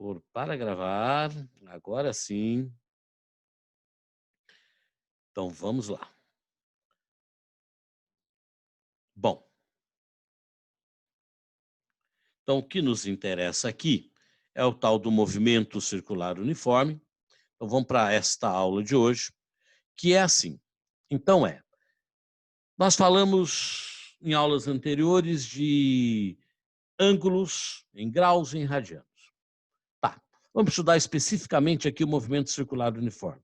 Pôr para gravar, agora sim. Então vamos lá. Bom, então o que nos interessa aqui é o tal do movimento circular uniforme. Então vamos para esta aula de hoje, que é assim. Então nós falamos em aulas anteriores de ângulos em graus e em radianos. Tá, vamos estudar especificamente aqui o movimento circular uniforme.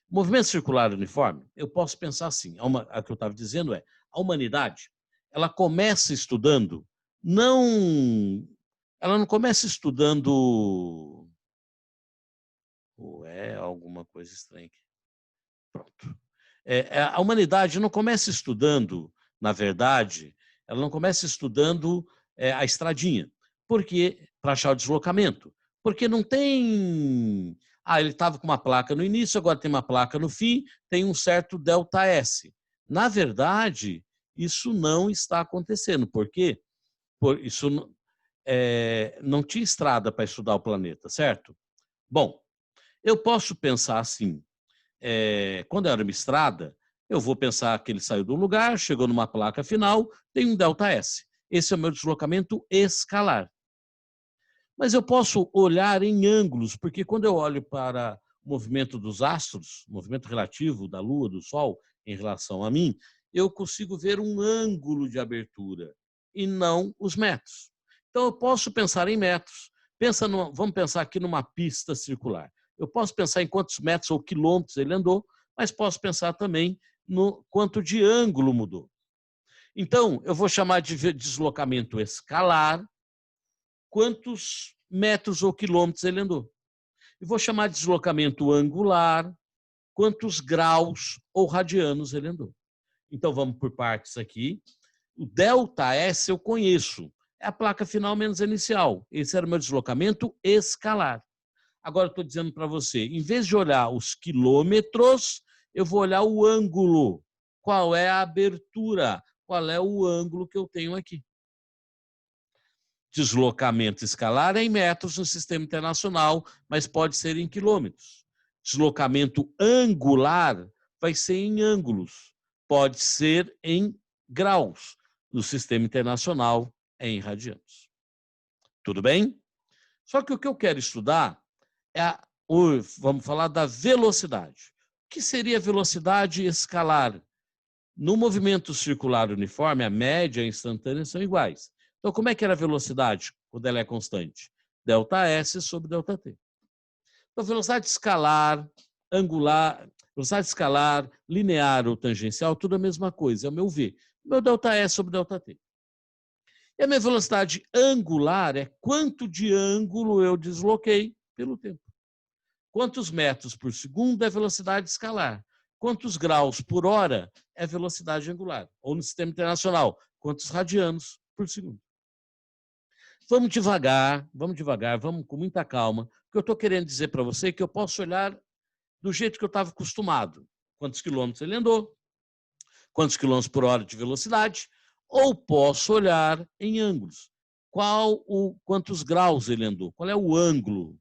O movimento circular uniforme, eu posso pensar assim, a que eu estava dizendo a humanidade, ela começa estudando, ela não começa estudando, alguma coisa estranha aqui, pronto. A humanidade não começa estudando, na verdade, ela não começa estudando a estradinha, porque para achar o deslocamento, porque não tem. Ah, ele estava com uma placa no início, agora tem uma placa no fim, tem um certo delta S. Na verdade, isso não está acontecendo, porque isso não tinha estrada para estudar o planeta, certo? Bom, eu posso pensar assim, quando era uma estrada, eu vou pensar que ele saiu do lugar, chegou numa placa final, tem um delta S. Esse é o meu deslocamento escalar. Mas eu posso olhar em ângulos, porque quando eu olho para o movimento dos astros, o movimento relativo da Lua, do Sol, em relação a mim, eu consigo ver um ângulo de abertura e não os metros. Então eu posso pensar em metros. Vamos pensar aqui numa pista circular. Eu posso pensar em quantos metros ou quilômetros ele andou, mas posso pensar também no quanto de ângulo mudou. Então, eu vou chamar de deslocamento escalar quantos metros ou quilômetros ele andou. E vou chamar de deslocamento angular quantos graus ou radianos ele andou. Então, vamos por partes aqui. O delta S eu conheço. É a placa final menos a inicial. Esse era o meu deslocamento escalar. Agora, eu estou dizendo para você, em vez de olhar os quilômetros, eu vou olhar o ângulo. Qual é a abertura? Qual é o ângulo que eu tenho aqui? Deslocamento escalar é em metros no sistema internacional, mas pode ser em quilômetros. Deslocamento angular vai ser em ângulos, pode ser em graus. No sistema internacional é em radianos. Tudo bem? Só que o que eu quero estudar vamos falar da velocidade. O que seria velocidade escalar? No movimento circular uniforme, a média e a instantânea são iguais. Então, como é que era a velocidade quando ela é constante? Delta S sobre delta T. Então, velocidade escalar, angular, velocidade escalar, linear ou tangencial, tudo a mesma coisa, é o meu V. Meu delta S sobre delta T. E a minha velocidade angular é quanto de ângulo eu desloquei pelo tempo. Quantos metros por segundo é velocidade escalar? Quantos graus por hora é velocidade angular? Ou no sistema internacional, quantos radianos por segundo? Vamos devagar, vamos com muita calma. O que eu estou querendo dizer para você é que eu posso olhar do jeito que eu estava acostumado. Quantos quilômetros ele andou, quantos quilômetros por hora de velocidade, ou posso olhar em ângulos. Quantos graus ele andou? Qual é o ângulo?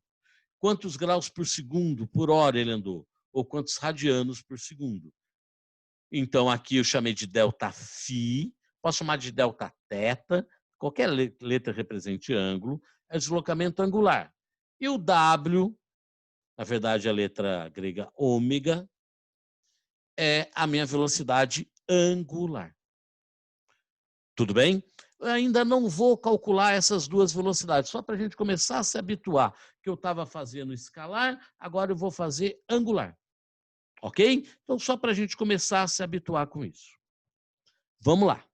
Quantos graus por segundo, por hora ele andou? Ou quantos radianos por segundo? Então, aqui eu chamei de delta φ, posso chamar de delta θ, qualquer letra represente ângulo, é deslocamento angular. E o W, na verdade a letra grega ômega, é a minha velocidade angular. Tudo bem? Eu ainda não vou calcular essas duas velocidades, só para a gente começar a se habituar, que eu estava fazendo escalar, agora eu vou fazer angular. Ok? Então, só para a gente começar a se habituar com isso. Vamos lá.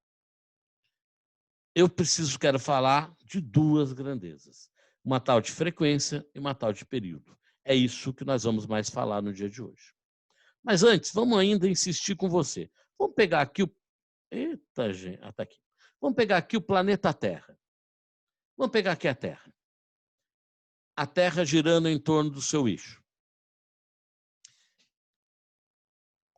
Quero falar de duas grandezas. Uma tal de frequência e uma tal de período. É isso que nós vamos mais falar no dia de hoje. Mas antes, vamos ainda insistir com você. Vamos pegar aqui o... Eita, gente. Ah, tá aqui. Vamos pegar aqui o planeta Terra. Vamos pegar aqui a Terra. A Terra girando em torno do seu eixo.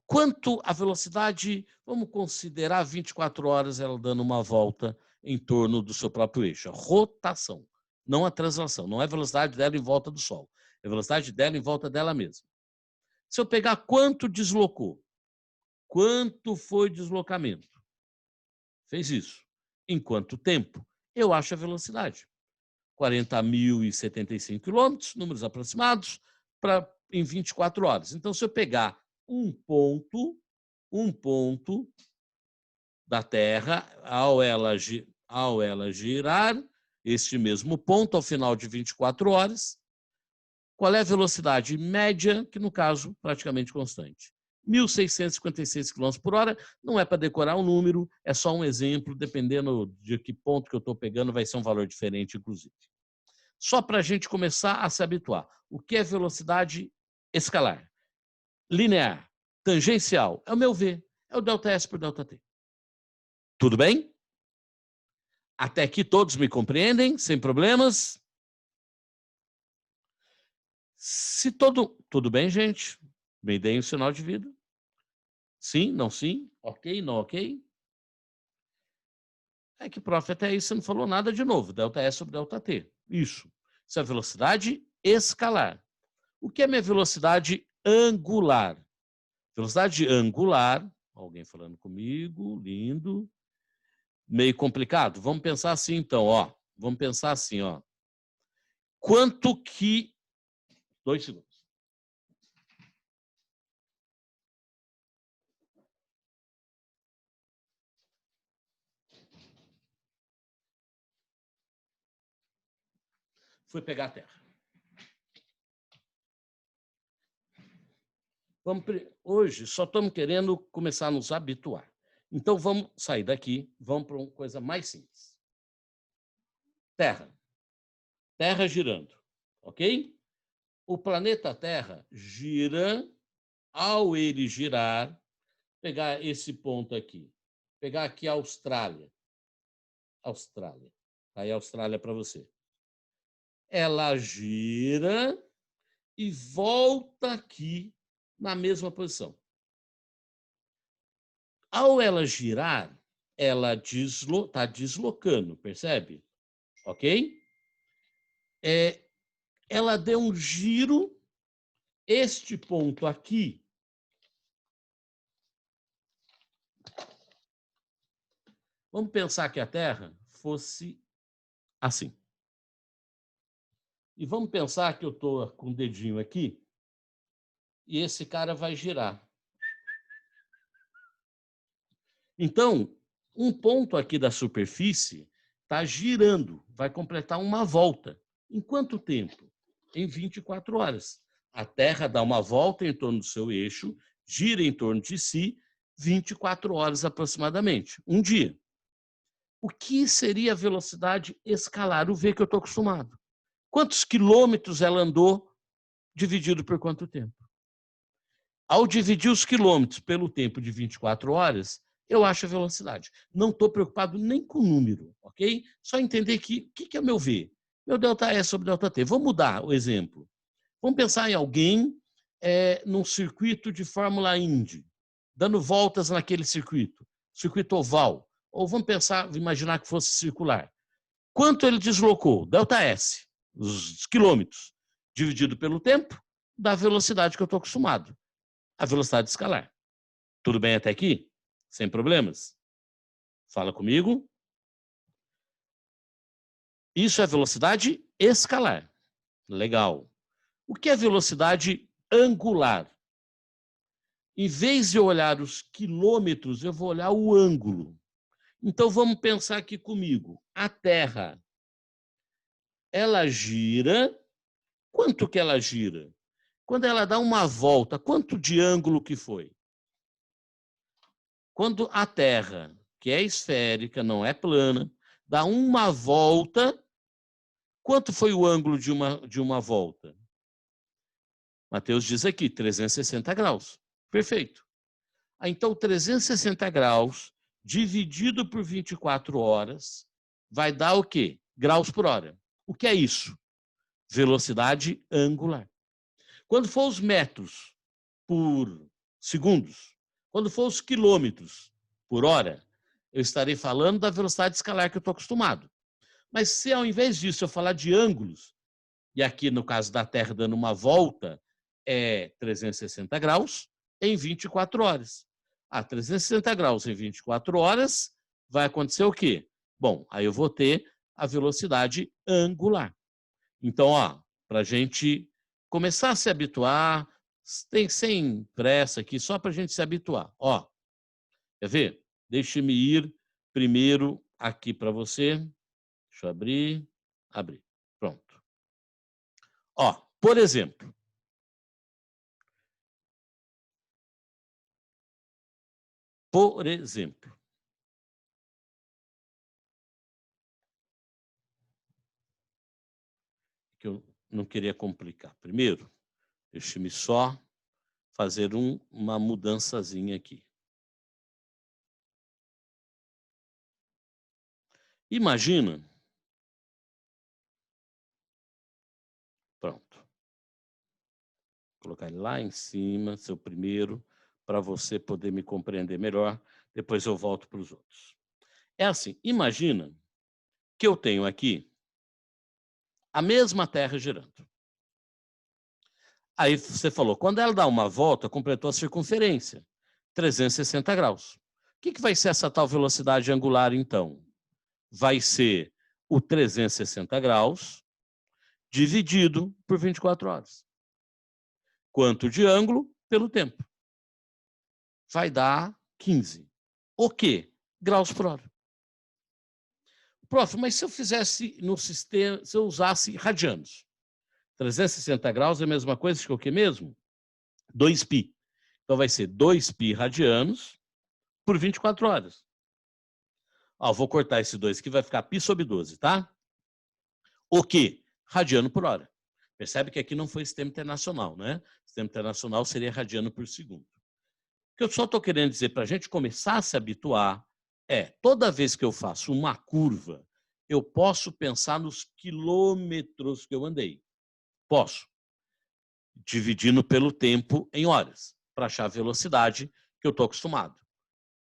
Quanto à velocidade, vamos considerar 24 horas ela dando uma volta em torno do seu próprio eixo. A rotação. não a translação, não é a velocidade dela em volta do Sol, é a velocidade dela em volta dela mesma. Se eu pegar quanto deslocou, quanto foi deslocamento, fez isso, em quanto tempo, eu acho a velocidade. 40.075 quilômetros, números aproximados, em 24 horas. Então, se eu pegar um ponto da Terra, ao ela girar, este mesmo ponto, ao final de 24 horas, qual é a velocidade média, que no caso, praticamente constante? 1.656 km por hora, não é para decorar um número, é só um exemplo, dependendo de que ponto que eu estou pegando, vai ser um valor diferente, inclusive. Só para a gente começar a se habituar. O que é velocidade escalar? Linear, tangencial, é o meu V, é o ΔS por ΔT. Tudo bem? Até aqui todos me compreendem, sem problemas? Se tudo bem, gente? Me deem o sinal de vida. Sim, não sim? Ok, não ok? É que, prof, até aí você não falou nada de novo. ΔS sobre ΔT. Isso. Isso é velocidade escalar. O que é minha velocidade angular? Velocidade angular, alguém falando comigo, lindo. Meio complicado? Vamos pensar assim, então, ó. Vamos pensar assim, ó. Quanto que... 2 segundos. Fui pegar a Terra. Hoje só estamos querendo começar a nos habituar. Então vamos sair daqui, vamos para uma coisa mais simples. Terra. Terra girando, ok? O planeta Terra gira, ao ele girar, pegar esse ponto aqui, pegar aqui a Austrália. Austrália. Aí a Austrália para você. Ela gira e volta aqui na mesma posição. Ao ela girar, ela está deslocando, percebe? Ok? Ela deu um giro, este ponto aqui, vamos pensar que a Terra fosse assim. E vamos pensar que eu estou com o dedinho aqui e esse cara vai girar. Então, um ponto aqui da superfície está girando, vai completar uma volta. Em quanto tempo? Em 24 horas. A Terra dá uma volta em torno do seu eixo, gira em torno de si, 24 horas aproximadamente, um dia. O que seria a velocidade escalar? O V que eu estou acostumado. Quantos quilômetros ela andou dividido por quanto tempo? Ao dividir os quilômetros pelo tempo de 24 horas, eu acho a velocidade. Não estou preocupado nem com o número, ok? Só entender que o que é o meu V? Meu ΔS sobre ΔT. Vamos mudar o exemplo. Vamos pensar em alguém num circuito de Fórmula Indy, dando voltas naquele circuito oval. Ou vamos imaginar que fosse circular. Quanto ele deslocou? ΔS, os quilômetros, dividido pelo tempo, da velocidade que eu estou acostumado. A velocidade escalar. Tudo bem até aqui? Sem problemas? Fala comigo. Isso é velocidade escalar. Legal. O que é velocidade angular? Em vez de eu olhar os quilômetros, eu vou olhar o ângulo. Então vamos pensar aqui comigo. A Terra, ela gira. Quanto que ela gira? Quando ela dá uma volta, quanto de ângulo que foi? Quando a Terra, que é esférica, não é plana, dá uma volta, quanto foi o ângulo de uma volta? Mateus diz aqui, 360 graus. Perfeito. Então, 360 graus dividido por 24 horas vai dar o quê? Graus por hora. O que é isso? Velocidade angular. Quando for os metros por segundos, quando for os quilômetros por hora, eu estarei falando da velocidade escalar que eu estou acostumado. Mas se ao invés disso eu falar de ângulos, e aqui no caso da Terra dando uma volta é 360 graus em 24 horas. 360 graus em 24 horas vai acontecer o quê? Bom, aí eu vou ter a velocidade angular. Então, para a gente começar a se habituar, tem sem pressa aqui, só para a gente se habituar. Quer ver? Deixe-me ir primeiro aqui para você. Deixa eu abrir. Pronto. Por exemplo. Que eu não queria complicar. Primeiro, deixe-me só fazer uma mudançazinha aqui. Imagina. Pronto. Vou colocar ele lá em cima, seu primeiro, para você poder me compreender melhor. Depois eu volto para os outros. É assim, imagina que eu tenho aqui a mesma Terra girando. Aí você falou, quando ela dá uma volta, completou a circunferência, 360 graus. O que vai ser essa tal velocidade angular, então? Vai ser o 360 graus dividido por 24 horas. Quanto de ângulo pelo tempo. Vai dar 15. O quê? Graus por hora. Prof, mas se eu fizesse no sistema, se eu usasse radianos, 360 graus é a mesma coisa que o que mesmo? 2π. Então vai ser 2π radianos por 24 horas. Vou cortar esse 2 aqui, vai ficar π sobre 12, tá? O quê? Radiano por hora. Percebe que aqui não foi sistema internacional, né? Sistema internacional seria radiano por segundo. O que eu só estou querendo dizer para a gente começar a se habituar toda vez que eu faço uma curva, eu posso pensar nos quilômetros que eu andei. Posso. Dividindo pelo tempo em horas, para achar a velocidade que eu estou acostumado.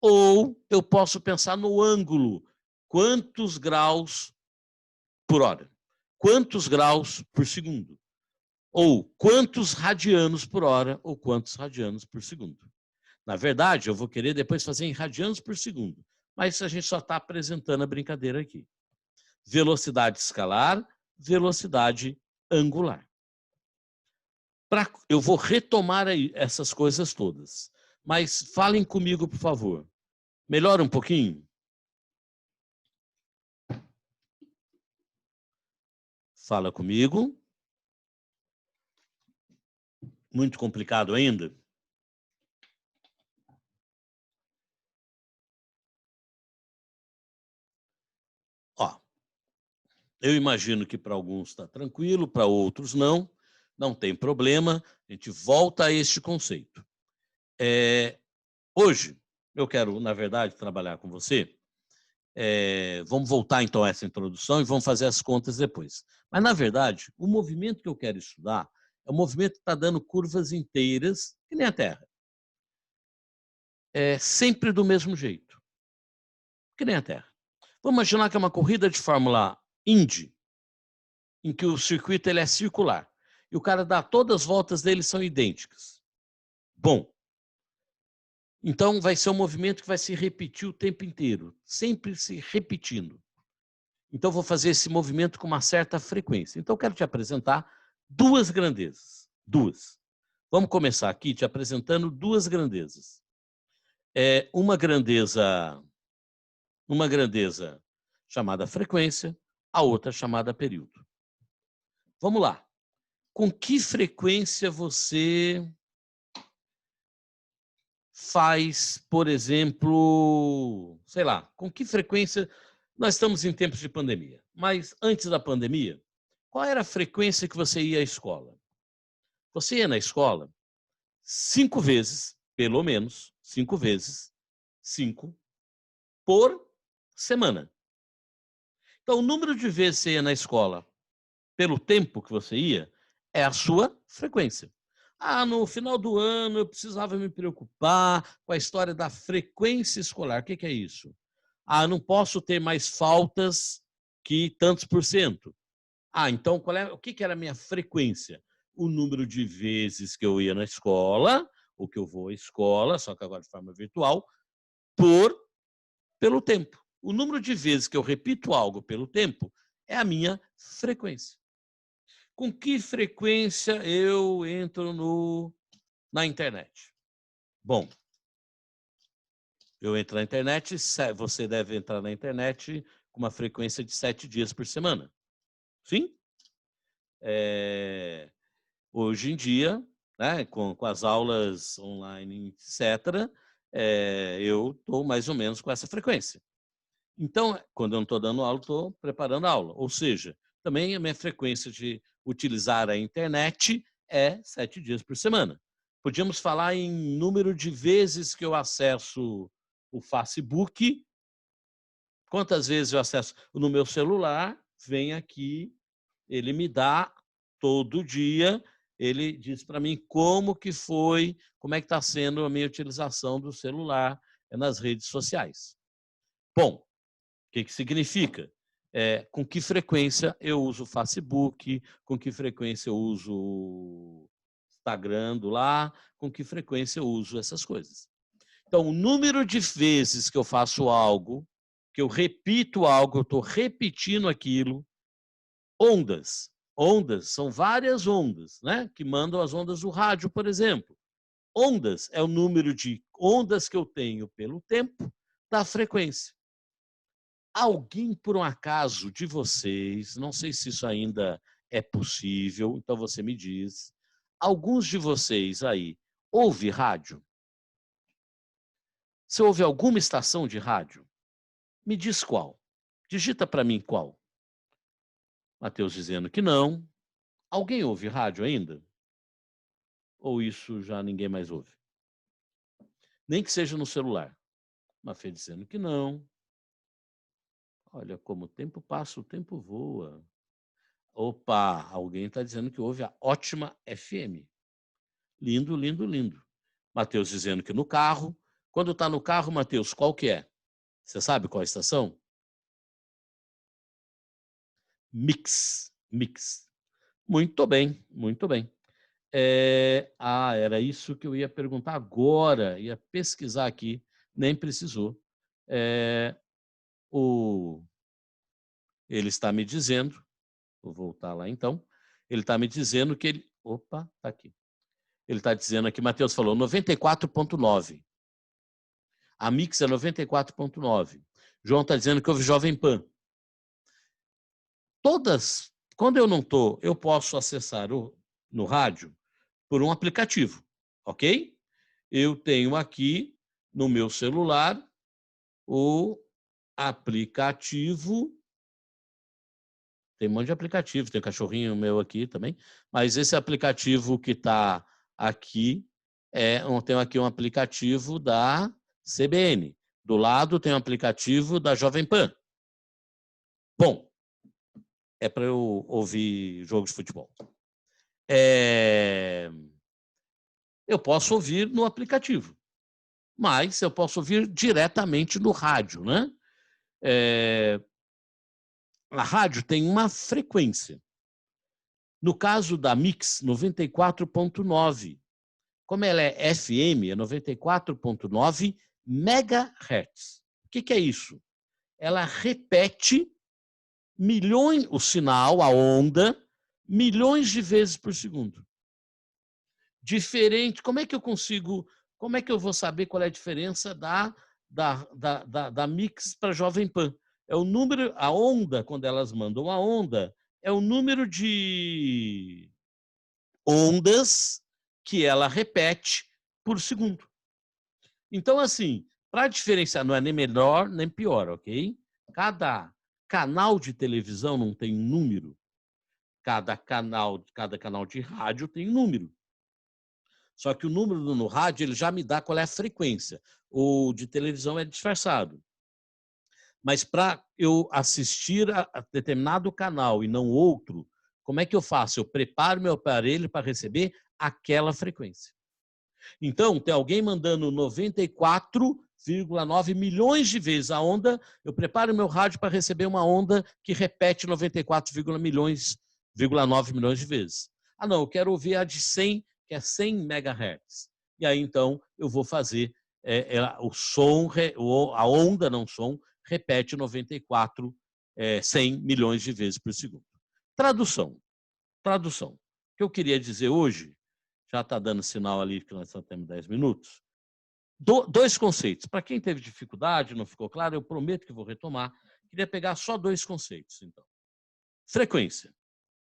Ou eu posso pensar no ângulo. Quantos graus por hora? Quantos graus por segundo? Ou quantos radianos por hora? Ou quantos radianos por segundo? Na verdade, eu vou querer depois fazer em radianos por segundo. Mas a gente só está apresentando a brincadeira aqui. Velocidade escalar, velocidade angular. Eu vou retomar aí essas coisas todas. Mas falem comigo, por favor. Melhora um pouquinho? Fala comigo. Muito complicado ainda? Eu imagino que para alguns está tranquilo, para outros não. Não tem problema. A gente volta a este conceito. Hoje, eu quero, na verdade, trabalhar com você. Vamos voltar, então, a essa introdução e vamos fazer as contas depois. Mas, na verdade, o movimento que eu quero estudar é o movimento que está dando curvas inteiras, que nem a Terra. Sempre do mesmo jeito. Que nem a Terra. Vamos imaginar que é uma corrida de Fórmula Indy, em que o circuito ele é circular. E o cara dá todas as voltas dele são idênticas. Bom, então vai ser um movimento que vai se repetir o tempo inteiro, sempre se repetindo. Então vou fazer esse movimento com uma certa frequência. Então eu quero te apresentar duas grandezas. Duas. Vamos começar aqui te apresentando duas grandezas. Uma grandeza chamada frequência, a outra chamada período. Vamos lá. Com que frequência você faz, por exemplo, sei lá, com que frequência... Nós estamos em tempos de pandemia, mas antes da pandemia, qual era a frequência que você ia à escola? Você ia na escola 5 vezes, pelo menos, 5 vezes, 5 por semana. Então, o número de vezes que você ia na escola pelo tempo que você ia é a sua frequência. No final do ano eu precisava me preocupar com a história da frequência escolar. O que é isso? Não posso ter mais faltas que tantos por cento. Ah, então o que era a minha frequência? O número de vezes que eu ia na escola, ou que eu vou à escola, só que agora de forma virtual, pelo tempo. O número de vezes que eu repito algo pelo tempo é a minha frequência. Com que frequência eu entro na internet? Bom, eu entro na internet, você deve entrar na internet com uma frequência de 7 dias por semana. Sim? Hoje em dia, né, com as aulas online, etc., eu estou mais ou menos com essa frequência. Então, quando eu não estou dando aula, estou preparando a aula. Ou seja, também a minha frequência de utilizar a internet é 7 dias por semana. Podíamos falar em número de vezes que eu acesso o Facebook. Quantas vezes eu acesso no meu celular? Vem aqui, ele me dá todo dia, ele diz para mim como que foi, como é que está sendo a minha utilização do celular nas redes sociais. Bom, o que significa? Com que frequência eu uso o Facebook, com que frequência eu uso o Instagram do lá, com que frequência eu uso essas coisas. Então, o número de vezes que eu faço algo, que eu repito algo, eu estou repetindo aquilo, ondas. Ondas são várias ondas, né? Que mandam as ondas do rádio, por exemplo. Ondas é o número de ondas que eu tenho pelo tempo da frequência. Alguém, por um acaso, de vocês, não sei se isso ainda é possível, então você me diz, alguns de vocês aí ouve rádio? Você ouve alguma estação de rádio? Me diz qual. Digita para mim qual. Mateus dizendo que não. Alguém ouve rádio ainda? Ou isso já ninguém mais ouve? Nem que seja no celular. Mafê dizendo que não. Olha, como o tempo passa, o tempo voa. Opa, alguém está dizendo que ouve a Ótima FM. Lindo, lindo, lindo. Mateus dizendo que no carro. Quando está no carro, Mateus, qual que é? Você sabe qual é a estação? Mix. Mix. Muito bem, muito bem. Era isso que eu ia perguntar agora. Ia pesquisar aqui, nem precisou. Ele está me dizendo, vou voltar lá então, ele está me dizendo que ele... Opa, está aqui. Ele está dizendo aqui, Mateus falou, 94.9. A Mix é 94.9. João está dizendo que houve Jovem Pan. Quando eu não estou, eu posso acessar no rádio por um aplicativo, ok? Eu tenho aqui no meu celular o aplicativo. Tem um monte de aplicativo, tem um cachorrinho meu aqui também, mas esse aplicativo que está aqui, tem aqui um aplicativo da CBN. Do lado tem um aplicativo da Jovem Pan. Bom, é para eu ouvir jogo de futebol. Eu posso ouvir no aplicativo, mas eu posso ouvir diretamente no rádio, né? A rádio tem uma frequência. No caso da Mix, 94.9. Como ela é FM, é 94.9 MHz. O que é isso? Ela repete o sinal, a onda, milhões de vezes por segundo. Diferente, como é que eu vou saber qual é a diferença da Mix para Jovem Pan? É o número, a onda, quando elas mandam a onda, é o número de ondas que ela repete por segundo. Então, assim, para diferenciar, não é nem melhor nem pior, ok? Cada canal de televisão não tem número. Cada canal de rádio tem número. Só que o número no rádio ele já me dá qual é a frequência. O de televisão é disfarçado. Mas para eu assistir a determinado canal e não outro, como é que eu faço? Eu preparo meu aparelho para receber aquela frequência. Então, tem alguém mandando 94,9 milhões de vezes a onda, eu preparo meu rádio para receber uma onda que repete 94,9 milhões de vezes. Ah, não, eu quero ouvir a de 100, que é 100 MHz. E aí, então, eu vou fazer o som, a onda, não som, repete 100 milhões de vezes por segundo. Tradução. O que eu queria dizer hoje, já está dando sinal ali que nós só temos 10 minutos, dois conceitos. Para quem teve dificuldade, não ficou claro, eu prometo que vou retomar. Queria pegar só dois conceitos, então. Frequência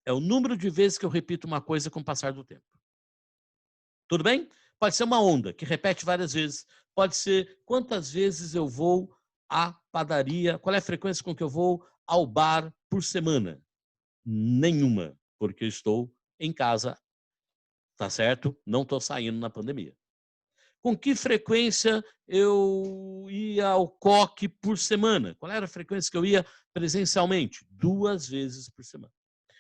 é o número de vezes que eu repito uma coisa com o passar do tempo. Tudo bem? Pode ser uma onda, que repete várias vezes. Pode ser quantas vezes eu vou à padaria, qual é a frequência com que eu vou ao bar por semana? Nenhuma, porque eu estou em casa, tá certo? Não estou saindo na pandemia. Com que frequência eu ia ao COC por semana? Qual era a frequência que eu ia presencialmente? 2 vezes por semana.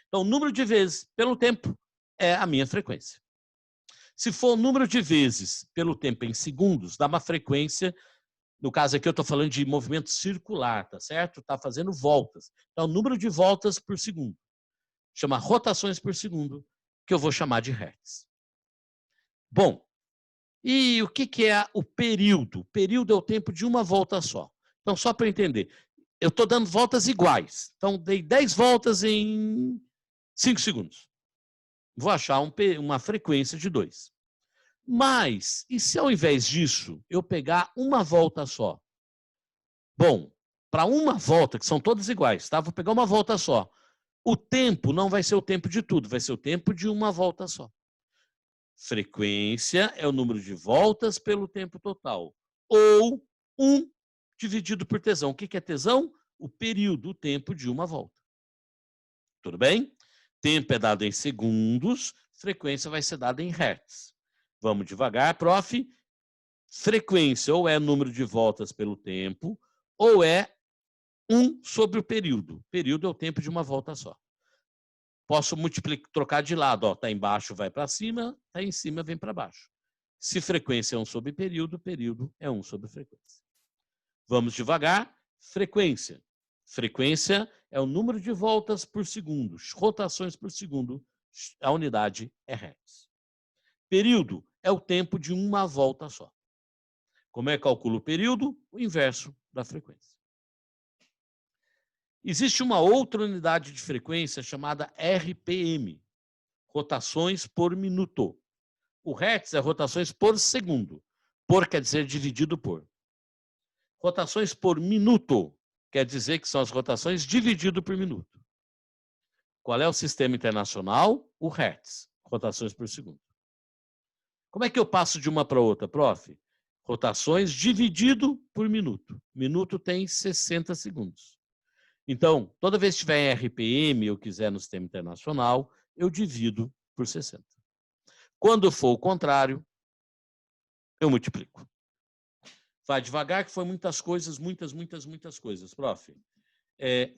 Então, o número de vezes pelo tempo é a minha frequência. Se for o número de vezes pelo tempo em segundos, dá uma frequência, no caso aqui eu estou falando de movimento circular, tá certo? Está fazendo voltas. Então, o número de voltas por segundo. Chama rotações por segundo, que eu vou chamar de hertz. Bom, e o que é o período? O período é o tempo de uma volta só. Então, só para entender, eu estou dando voltas iguais. Então, dei 10 voltas em 5 segundos. Vou achar uma frequência de 2. Mas, e se ao invés disso, eu pegar uma volta só? Bom, para uma volta, que são todas iguais, tá? Vou pegar uma volta só. O tempo não vai ser o tempo de tudo, vai ser o tempo de uma volta só. Frequência é o número de voltas pelo tempo total. Ou 1 dividido por tesão. O que é tesão? O período, o tempo de uma volta. Tudo bem? Tempo é dado em segundos, frequência vai ser dada em hertz. Vamos devagar, prof. Frequência ou é número de voltas pelo tempo, ou é 1 sobre o período. Período é o tempo de uma volta só. Posso trocar de lado, ó, tá embaixo vai para cima, tá em cima vem para baixo. Se frequência é 1 sobre período, período é 1 sobre frequência. Vamos devagar, frequência. Frequência é o número de voltas por segundo, rotações por segundo, a unidade é hertz. Período é o tempo de uma volta só. Como é que calculo o período? O inverso da frequência. Existe uma outra unidade de frequência chamada RPM, rotações por minuto. O hertz é rotações por segundo. Por quer dizer dividido por. Rotações por minuto quer dizer que são as rotações dividido por minuto. Qual é o sistema internacional? O hertz, rotações por segundo. Como é que eu passo de uma para outra, prof? Rotações dividido por minuto. Minuto tem 60 segundos. Então, toda vez que tiver em RPM, eu quiser no sistema internacional, eu divido por 60. Quando for o contrário, eu multiplico. Vai devagar, que foi muitas coisas, muitas coisas, prof.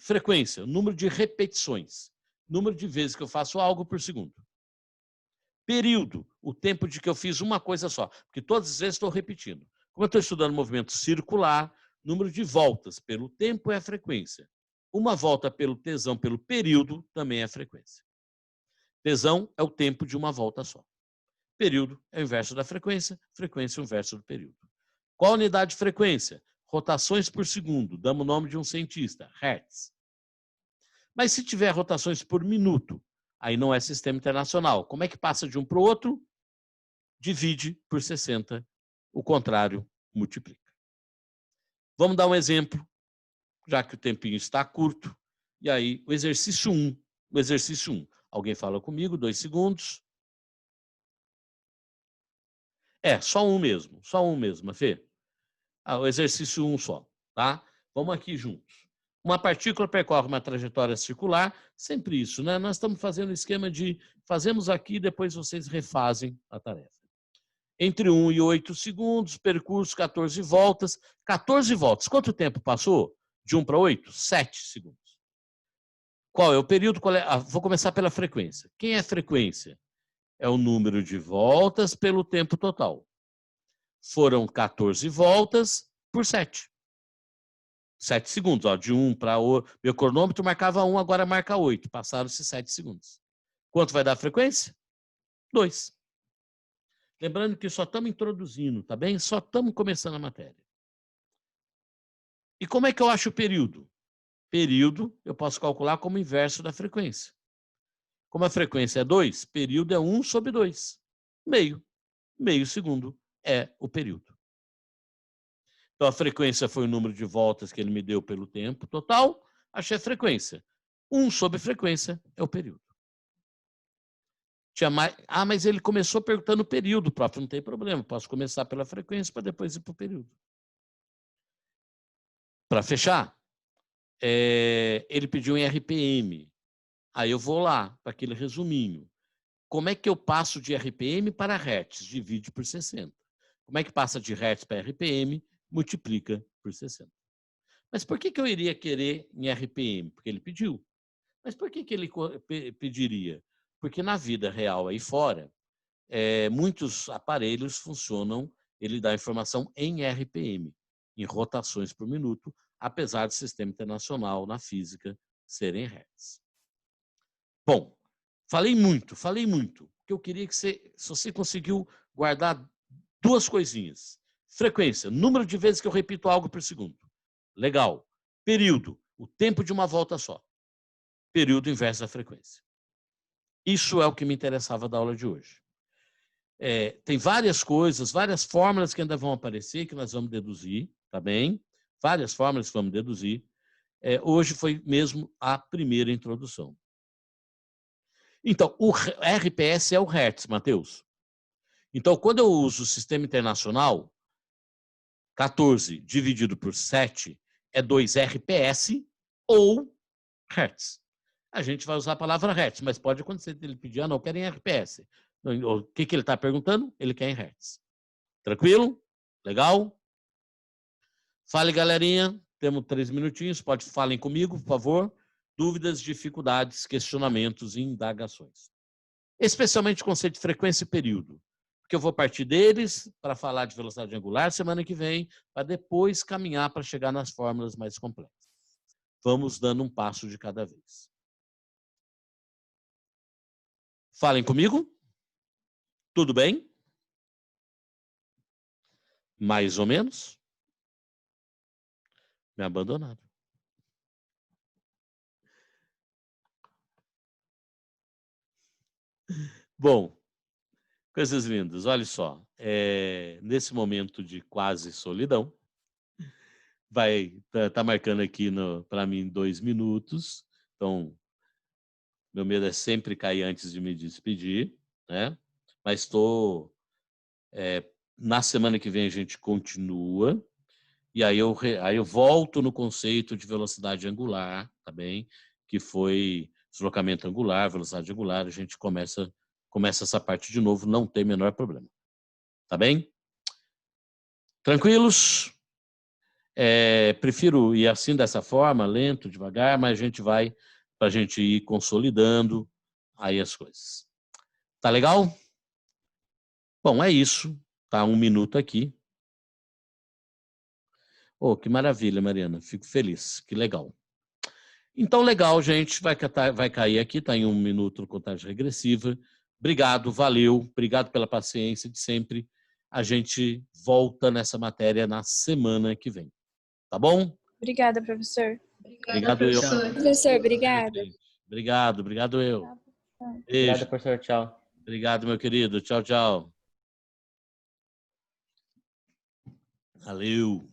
Frequência, número de repetições. Número de vezes que eu faço algo por segundo. Período, o tempo de que eu fiz uma coisa só. Porque todas as vezes estou repetindo. Como eu estou estudando movimento circular, número de voltas pelo tempo é a frequência. Uma volta pelo tesão, pelo período, também é a frequência. Tesão é o tempo de uma volta só. Período é o inverso da frequência, frequência é o inverso do período. Qual a unidade de frequência? Rotações por segundo, damos o nome de um cientista, hertz. Mas se tiver rotações por minuto, aí não é sistema internacional. Como é que passa de um para o outro? Divide por 60, o contrário, multiplica. Vamos dar um exemplo, já que o tempinho está curto. E aí, o exercício 1. O exercício 1. Alguém fala comigo, 2 segundos. Só um mesmo, Fê. O exercício 1 só, tá? Vamos aqui juntos. Uma partícula percorre uma trajetória circular, sempre isso, né? Nós estamos fazendo o esquema de fazemos aqui, depois vocês refazem a tarefa. Entre 1 e 8 segundos, percurso 14 voltas. 14 voltas, quanto tempo passou? De 1 para 8? 7 segundos. Qual é o período? Vou começar pela frequência. Quem é frequência? É o número de voltas pelo tempo total. foram 14 voltas por 7. 7 segundos, ó, de 1 para o meu cronômetro marcava 1, agora marca 8. Passaram-se 7 segundos. Quanto vai dar a frequência? 2. Lembrando que só estamos introduzindo, tá bem? Só estamos começando a matéria. E como é que eu acho o período? Período eu posso calcular como inverso da frequência. Como a frequência é 2, período é 1 sobre 2. Meio. Meio segundo é o período. Então, a frequência foi o número de voltas que ele me deu pelo tempo total. Achei a frequência. 1 sobre frequência é o período. Mas ele começou perguntando o período, prof. Não tem problema. Posso começar pela frequência para depois ir para o período. Para fechar, ele pediu em RPM. Aí eu vou lá, para aquele resuminho. Como é que eu passo de RPM para Hertz? Divide por 60. Como é que passa de Hertz para RPM? Multiplica por 60. Mas por que eu iria querer em RPM? Porque ele pediu. Mas por que ele pediria? Porque na vida real aí fora, muitos aparelhos funcionam, ele dá informação em RPM, em rotações por minuto, apesar do sistema internacional na física serem Hertz. Bom, falei muito. Porque eu queria que se você conseguiu guardar duas coisinhas. Frequência, número de vezes que eu repito algo por segundo. Legal. Período, o tempo de uma volta só. Período inverso da frequência. Isso é o que me interessava da aula de hoje. Tem várias coisas, várias fórmulas que ainda vão aparecer, que nós vamos deduzir, tá bem? Várias fórmulas que vamos deduzir. Hoje foi mesmo a primeira introdução. Então, o RPS é o Hertz, Matheus. Então, quando eu uso o sistema internacional, 14 dividido por 7 é 2 RPS ou Hertz. A gente vai usar a palavra Hertz, mas pode acontecer ele pedir, não, eu quero em RPS. O que ele está perguntando? Ele quer em Hertz. Tranquilo? Legal? Fale, galerinha. Temos 3 minutinhos. Falem comigo, por favor. Dúvidas, dificuldades, questionamentos e indagações. Especialmente o conceito de frequência e período. Porque eu vou partir deles para falar de velocidade angular semana que vem, para depois caminhar para chegar nas fórmulas mais complexas. Vamos dando um passo de cada vez. Falem comigo. Tudo bem? Mais ou menos? Me abandonaram. Bom, coisas lindas. Olha só, nesse momento de quase solidão, tá marcando aqui para mim 2 minutos. Então, meu medo é sempre cair antes de me despedir, né? Mas na semana que vem a gente continua. E aí eu volto no conceito de velocidade angular, tá bem? Que foi deslocamento angular, velocidade angular, a gente começa essa parte de novo, não tem menor problema. Tá bem? Tranquilos? Prefiro ir assim, dessa forma, lento, devagar, mas a gente vai para a gente ir consolidando aí as coisas. Tá legal? Bom, é isso. Tá 1 minuto aqui. Oh, que maravilha, Mariana. Fico feliz. Que legal. Então, legal, gente. Vai cair aqui, está em 1 minuto contagem regressiva. Obrigado, valeu. Obrigado pela paciência de sempre. A gente volta nessa matéria na semana que vem. Tá bom? Obrigada, professor. Obrigado, eu. Professor, obrigada. Obrigado, eu. Beijo. Obrigado, professor. Tchau. Obrigado, meu querido. Tchau, tchau. Valeu.